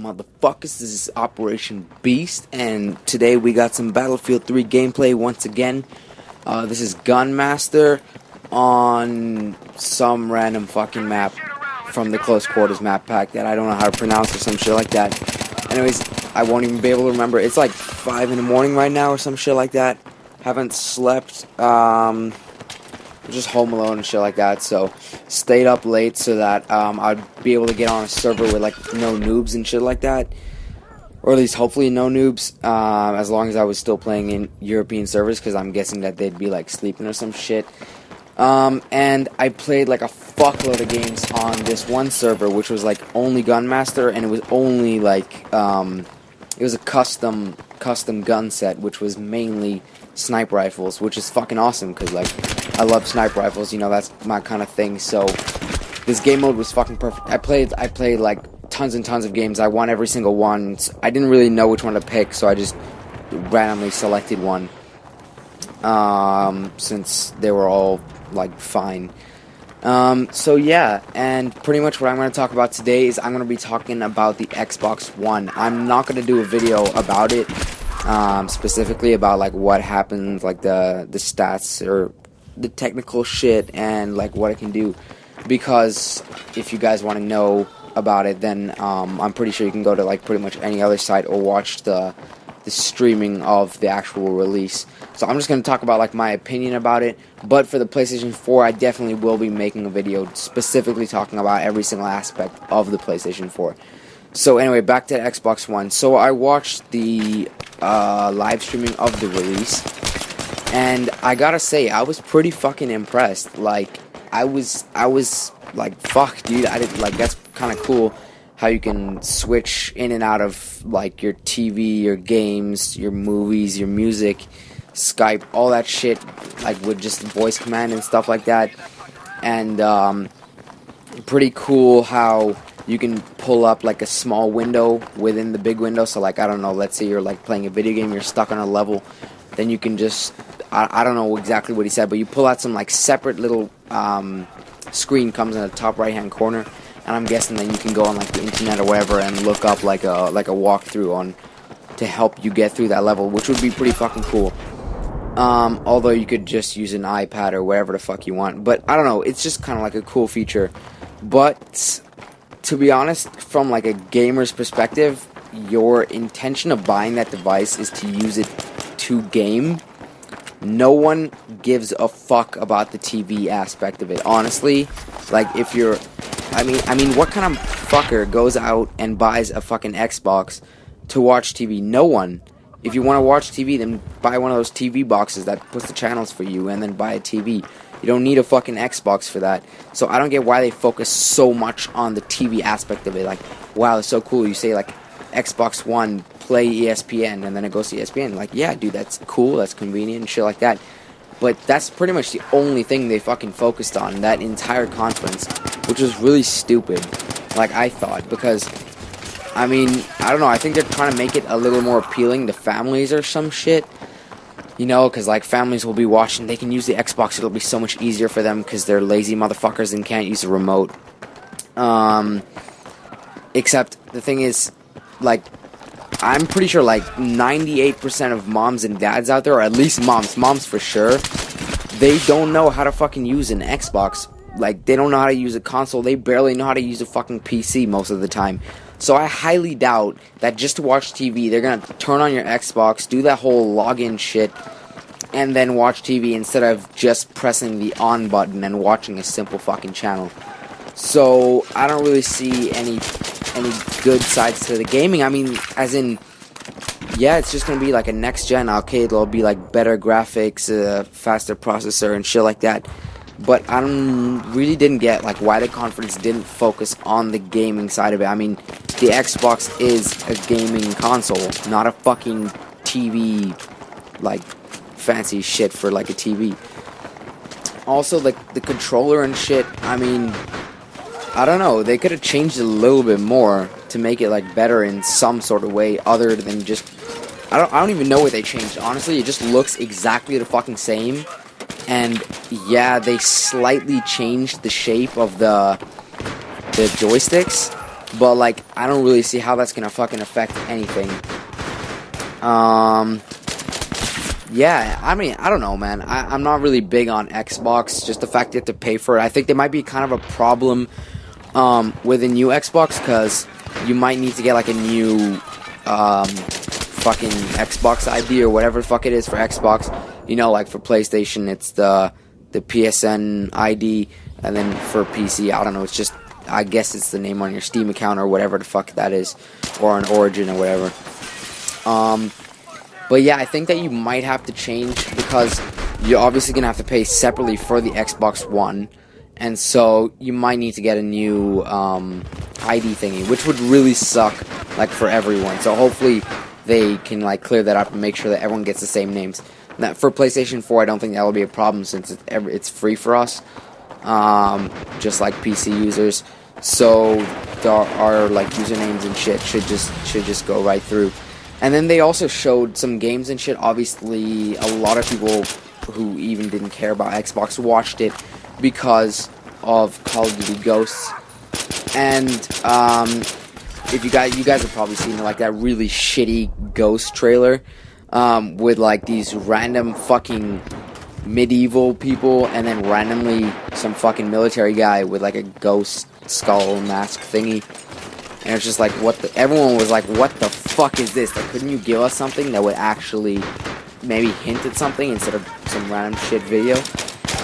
motherfuckers? This is Operation Beast, and today we got some Battlefield 3 gameplay once again. This is Gunmaster on some random fucking map from the Close Quarters map pack that I don't know how to pronounce or some shit like that. Anyways, I won't even be able to remember. It's like 5 in the morning right now or some shit like that. Haven't slept. Just home alone and shit like that, so stayed up late so that I'd be able to get on a server with like no noobs and shit like that, or at least hopefully no noobs, as long as I was still playing in European servers, because I'm guessing that they'd be like sleeping or some shit. And I played like a fuckload of games on this one server, which was like only Gunmaster, and it was only like it was a custom gun set, which was mainly sniper rifles, which is fucking awesome, because like I love sniper rifles, you know, that's my kind of thing. So this game mode was fucking perfect. I played like tons and tons of games. I won every single one. I didn't really know which one to pick, so I just randomly selected one, since they were all like fine. So yeah, and pretty much what I'm going to talk about today is I'm going to be talking about the Xbox One. I'm not going to do a video about it, specifically about like what happens, like the stats or the technical shit and like what it can do, because if you guys want to know about it, then I'm pretty sure you can go to like pretty much any other site or watch the streaming of the actual release. So I'm just going to talk about like my opinion about it, but for the PlayStation 4 I definitely will be making a video specifically talking about every single aspect of the PlayStation 4. So anyway, back to the Xbox One. So I watched the live streaming of the release, and I gotta say, I was pretty fucking impressed. Like, I was like, fuck, dude, that's kind of cool how you can switch in and out of, like, your TV, your games, your movies, your music, Skype, all that shit, like, with just voice command and stuff like that. And, pretty cool how you can pull up, like, a small window within the big window. So, like, I don't know, let's say you're, like, playing a video game, you're stuck on a level, then you can just, I don't know exactly what he said, but you pull out some like separate little screen comes in the top right hand corner, and I'm guessing then you can go on like the internet or whatever and look up like a walkthrough on to help you get through that level, which would be pretty fucking cool. Although you could just use an iPad or whatever the fuck you want, but I don't know, it's just kind of like a cool feature. But to be honest, from like a gamer's perspective, your intention of buying that device is to use it to game. No one gives a fuck about the TV aspect of it, honestly. Like, if you're, I mean, what kind of fucker goes out and buys a fucking Xbox to watch TV? No one. If you want to watch TV, then buy one of those TV boxes that puts the channels for you, and then buy a TV. You don't need a fucking Xbox for that. So I don't get why they focus so much on the TV aspect of it. Like, wow, it's so cool. You say, like, Xbox One, play ESPN, and then it goes to ESPN. Like, yeah, dude, that's cool, that's convenient, and shit like that. But that's pretty much the only thing they fucking focused on that entire conference, which was really stupid, like I thought, because, I mean, I don't know, I think they're trying to make it a little more appealing to families or some shit, you know, because, like, families will be watching, they can use the Xbox, it'll be so much easier for them, because they're lazy motherfuckers and can't use a remote. Except, the thing is, like, I'm pretty sure like 98% of moms and dads out there, or at least moms for sure, they don't know how to fucking use an Xbox. Like, they don't know how to use a console. They barely know how to use a fucking PC most of the time. So I highly doubt that just to watch TV, they're gonna turn on your Xbox, do that whole login shit, and then watch TV instead of just pressing the on button and watching a simple fucking channel. So I don't really see any good sides to the gaming. I mean, as in, yeah, it's just gonna be like a next-gen arcade. There'll be like better graphics, faster processor, and shit like that. But I really didn't get like why the conference didn't focus on the gaming side of it. I mean, the Xbox is a gaming console, not a fucking TV, like fancy shit for like a TV. Also, like the controller and shit. I mean, I don't know, they could have changed it a little bit more to make it like better in some sort of way other than just, I don't even know what they changed. Honestly, it just looks exactly the fucking same. And yeah, they slightly changed the shape of the joysticks, but like I don't really see how that's gonna fucking affect anything. Yeah, I mean, I don't know, man. I'm not really big on Xbox. Just the fact you have to pay for it. I think there might be kind of a problem with a new Xbox, because you might need to get like a new fucking Xbox ID or whatever the fuck it is for Xbox. You know, like for PlayStation, it's the PSN ID, and then for PC, I don't know. It's just, I guess it's the name on your Steam account or whatever the fuck that is, or an Origin or whatever. But yeah, I think that you might have to change, because you're obviously going to have to pay separately for the Xbox One. And so you might need to get a new ID thingy, which would really suck, like, for everyone. So hopefully they can, like, clear that up and make sure that everyone gets the same names. Now, for PlayStation 4, I don't think that will be a problem, since it's free for us, just like PC users. So our like usernames and shit should just go right through. And then they also showed some games and shit. Obviously, a lot of people who even didn't care about Xbox watched it because of Call of Duty Ghosts. And if you guys have probably seen like that really shitty Ghost trailer with like these random fucking medieval people, and then randomly some fucking military guy with like a ghost skull mask thingy. And it's just like, everyone was like, what the fuck is this? Like, couldn't you give us something that would actually maybe hint at something instead of some random shit video?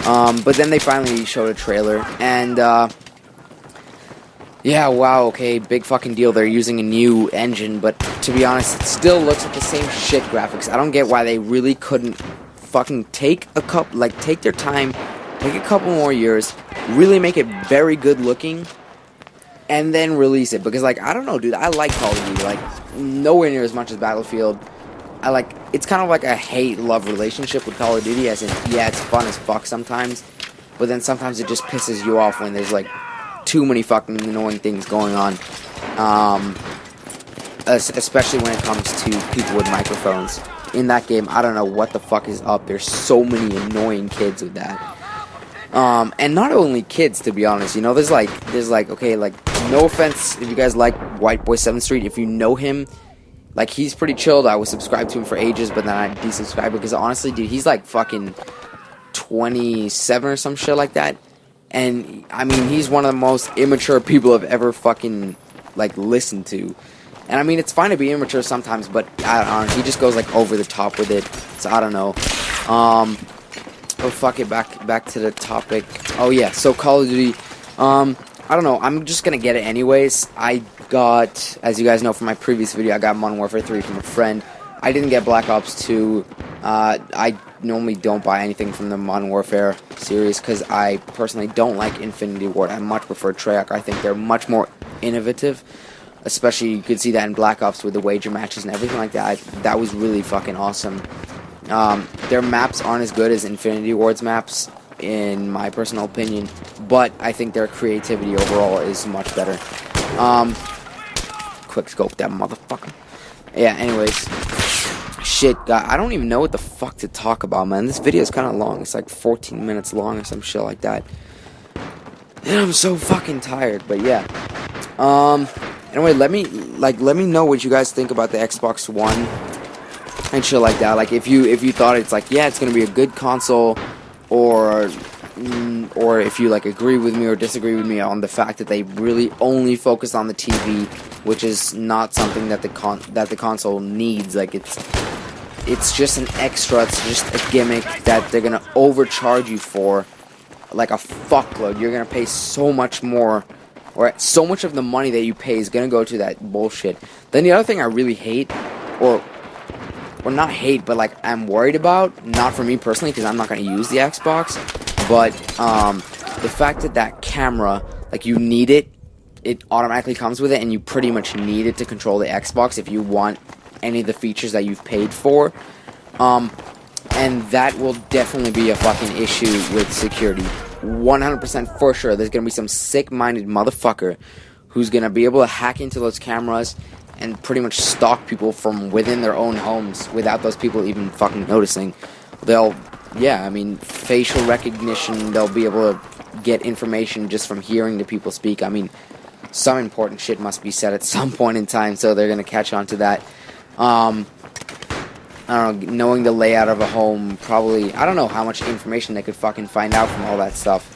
But then they finally showed a trailer, and yeah, wow, okay, big fucking deal. They're using a new engine, but to be honest, it still looks like the same shit graphics. I don't get why they really couldn't fucking take their time, take a couple more years, really make it very good looking, and then release it. Because, like, I don't know, dude, I like Call of Duty, like, nowhere near as much as Battlefield. It's kind of like a hate-love relationship with Call of Duty, as in, yeah, it's fun as fuck sometimes, but then sometimes it just pisses you off when there's, like, too many fucking annoying things going on, especially when it comes to people with microphones. In that game, I don't know what the fuck is up. There's so many annoying kids with that. And not only kids, to be honest, you know, there's like, okay, like, no offense if you guys like White Boy 7th Street, if you know him, like, he's pretty chilled. I was subscribed to him for ages, but then I desubscribed, because honestly, dude, he's like fucking 27 or some shit like that, and, I mean, he's one of the most immature people I've ever fucking, like, listened to. And, I mean, it's fine to be immature sometimes, but, I don't know, he just goes, like, over the top with it, so I don't know. Oh, fuck it, back to the topic. Oh, yeah, so Call of Duty, I don't know, I'm just gonna get it anyways. I got, as you guys know from my previous video, I got Modern Warfare 3 from a friend. I didn't get Black Ops 2. I normally don't buy anything from the Modern Warfare series, because I personally don't like Infinity Ward. I much prefer Treyarch. I think they're much more innovative. Especially, you could see that in Black Ops with the wager matches and everything like that. That was really fucking awesome. Their maps aren't as good as Infinity Ward's maps, in my personal opinion, but I think their creativity overall is much better. Quick scope that motherfucker. Yeah, anyways. Shit, God, I don't even know what the fuck to talk about, man. This video is kind of long. It's like 14 minutes long or some shit like that. And I'm so fucking tired, but yeah. Anyway, let me know what you guys think about the Xbox One and shit like that. Like, if you thought it's like, yeah, it's gonna be a good console, or if you like agree with me or disagree with me on the fact that they really only focus on the TV, which is not something that the console needs. Like, it's just an extra, it's just a gimmick that they're gonna overcharge you for, like a fuckload. You're gonna pay so much more, or so much of the money that you pay is gonna go to that bullshit. Then the other thing I really hate, or not hate, but like I'm worried about, not for me personally, because I'm not gonna use the Xbox, but the fact that camera, like, you need it automatically comes with it, and you pretty much need it to control the Xbox if you want any of the features that you've paid for, and that will definitely be a fucking issue with security. 100% for sure. There's gonna be some sick-minded motherfucker who's gonna be able to hack into those cameras and pretty much stalk people from within their own homes without those people even fucking noticing. Yeah, I mean, facial recognition, they'll be able to get information just from hearing the people speak. I mean, some important shit must be said at some point in time, so they're gonna catch on to that. I don't know, knowing the layout of a home, probably, I don't know how much information they could fucking find out from all that stuff.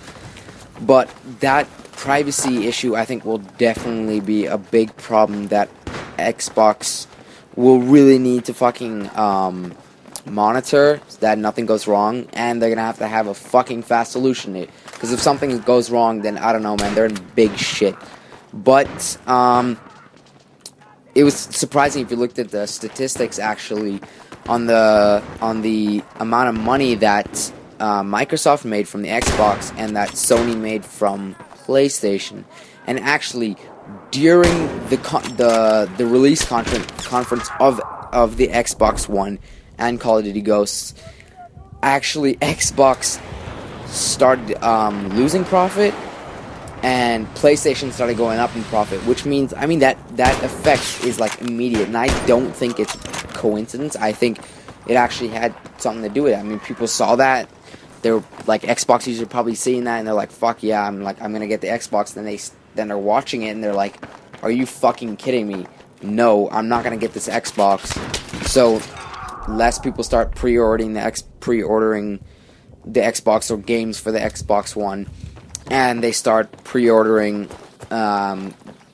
But that privacy issue, I think, will definitely be a big problem that Xbox will really need to fucking monitor, so that nothing goes wrong, and they're gonna have a fucking fast solution to it. Because if something goes wrong, then I don't know, man, they're in big shit. But it was surprising if you looked at the statistics, actually, on the amount of money that Microsoft made from the Xbox and that Sony made from PlayStation. And actually, during the release conference of the Xbox One and Call of Duty Ghosts, actually Xbox started losing profit, and PlayStation started going up in profit, which means, I mean, that effect is like immediate, and I don't think it's coincidence. I think it actually had something to do with it. I mean, people saw that. They're like, Xbox users are probably seeing that, and they're like, fuck yeah, I'm gonna get the Xbox. Then they're watching it, and they're like, are you fucking kidding me? No, I'm not gonna get this Xbox. So less people start pre-ordering the Xbox or games for the Xbox One, and they start pre-ordering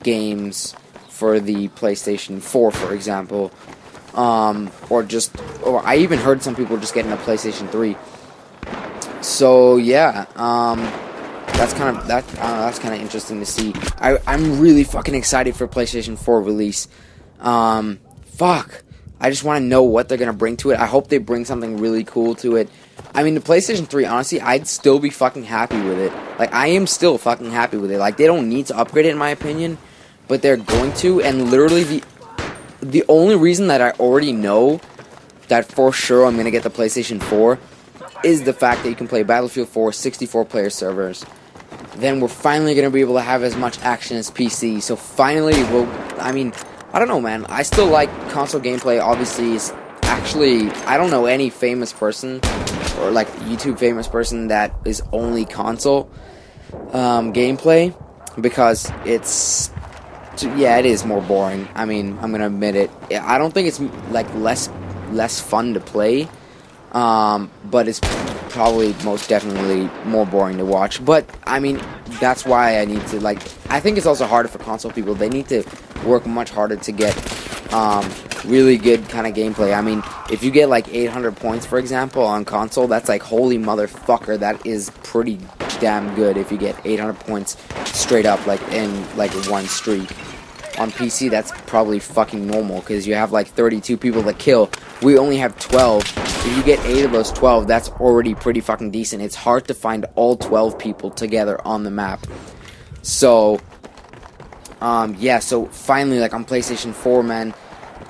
games for the PlayStation 4, for example. Or I even heard some people just getting a PlayStation 3. So yeah, that's kind of interesting to see. I'm really fucking excited for PlayStation 4 release. Fuck, I just want to know what they're gonna bring to it. I hope they bring something really cool to it. I mean, the PlayStation 3, honestly, I'd still be fucking happy with it. Like, I am still fucking happy with it. Like, they don't need to upgrade it, in my opinion, but they're going to. And literally, the only reason that I already know that for sure I'm gonna get the PlayStation 4 is the fact that you can play Battlefield 4 64-player servers. Then we're finally gonna be able to have as much action as PC. So finally, I mean, I don't know, man. I still like console gameplay. Obviously, actually, I don't know any famous person or like YouTube famous person that is only console gameplay, because it is more boring. I mean, I'm gonna admit it. I don't think it's like less fun to play, but it's probably most definitely more boring to watch. But I mean, that's why I need to, like, I think it's also harder for console people. They need to work much harder to get really good kind of gameplay. I mean, if you get like 800 points, for example, on console, that's like, holy motherfucker, that is pretty damn good if you get 800 points straight up, like in like one streak. On PC, that's probably fucking normal, because you have like 32 people to kill. We only have 12. If you get 8 of those 12, that's already pretty fucking decent. It's hard to find all 12 people together on the map. So, yeah, so finally, like, on PlayStation 4, man,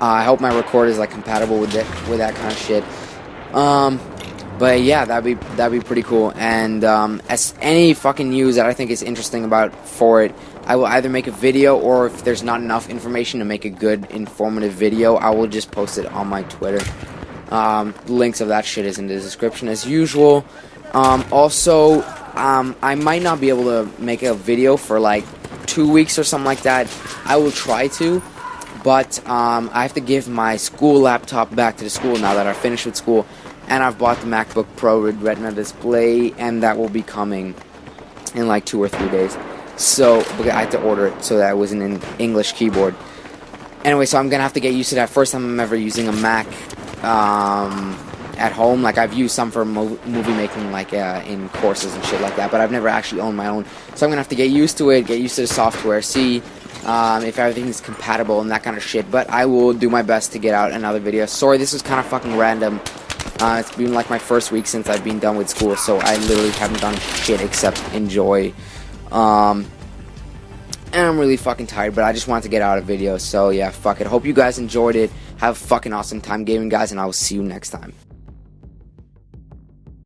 I hope my record is like compatible with that kind of shit. But yeah, that'd be pretty cool. And as any fucking news that I think is interesting for it, I will either make a video, or if there's not enough information to make a good informative video, I will just post it on my Twitter. Links of that shit is in the description as usual. Also, I might not be able to make a video for like 2 weeks or something like that. I will try to. But I have to give my school laptop back to the school now that I finished with school. And I've bought the MacBook Pro with Retina display, and that will be coming in like 2 or 3 days. So I had to order it so that it was an English keyboard. Anyway, so I'm going to have to get used to that. First time I'm ever using a Mac at home. Like, I've used some for movie making, like in courses and shit like that, but I've never actually owned my own. So I'm going to have to get used to it, get used to the software, see if everything's compatible and that kind of shit. But I will do my best to get out another video. Sorry, this was kind of fucking random. It's been like my first week since I've been done with school, so I literally haven't done shit except enjoy. And I'm really fucking tired, but I just wanted to get out a video. So yeah, fuck it. Hope you guys enjoyed it. Have a fucking awesome time gaming, guys, and I will see you next time.